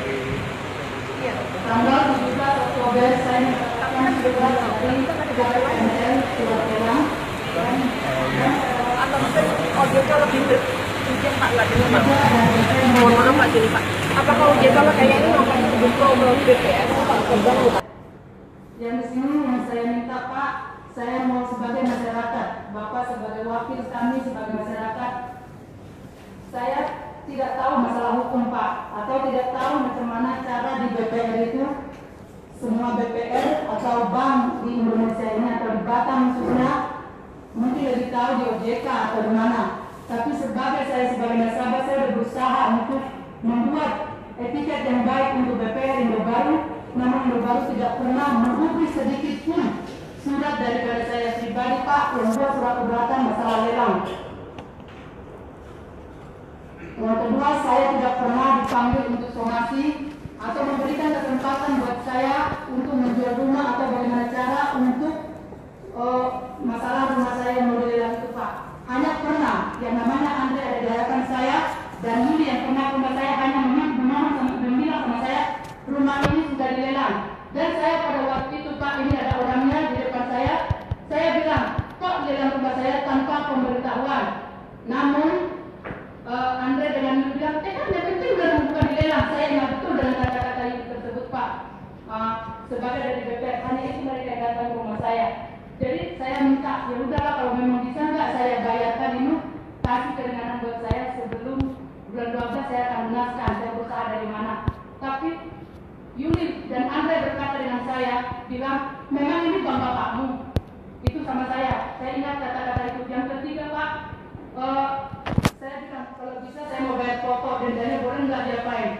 Iya. Tanggal 17 Oktober saya mendapatkan surat dari KPML surat elang Atau mungkin OJK lebih izin Pak nggak dengan Pak? dan Mohon maaf Pak jadi Pak. Apakah OJK kayak ini akan dibuka ke BPS Pak terganggu Pak? yang di sini yang saya minta Pak, saya mau sebagai masyarakat, Bapak sebagai wakil kami sebagai masyarakat, saya tidak tahu masalah hukum Pak, atau tidak tahu macam mana cara di BPR itu, semua BPR atau bank di Indonesia ini atau di Batam khususnya, mungkin lebih tahu di OJK atau di mana. Tapi saya sebagai nasabah, saya berusaha untuk membuat etiket yang baik untuk BPR Indobaru, namun Indobaru tidak pernah menghubungi sedikit pun surat daripada saya pribadi Pak yang buat surat keberatan masalah lelang. Yang kedua, saya tidak pernah dipanggil untuk somasi atau memberikan kesempatan buat saya untuk menjual rumah atau bagaimana cara untuk masalah rumah saya yang mau dilelang itu Pak. Hanya pernah yang namanya Andre ada di hadapan saya dan Yuli yang pernah rumah saya hanya memohon bilang sama saya rumah ini sudah dilelang. Dan saya pada waktu itu Pak, ini ada orangnya di depan saya bilang kok lelang rumah saya tanpa pemberitahuan. Namun Andre dengan Yuli bilang, kan yang penting udah bukan dilelang. Saya ingat betul dengan kata-kata itu tersebut Pak. Sebagai dari BPR, hanya itu mereka yang datang ke rumah saya. Jadi saya minta, ya udahlah kalau memang bisa nggak saya bayarkan ini, kasih keringanan buat saya sebelum bulan 12 saya akan lunaskan, saya berusaha dari mana. Tapi Yuli dan Andre berkata dengan saya, bilang, memang ini bang bapakmu. Itu sama saya ingat kata-kata itu. Yang ketiga Pak, saya bilang kalau bisa saya mau bayar pokok, dendanya boleh nggak diapain.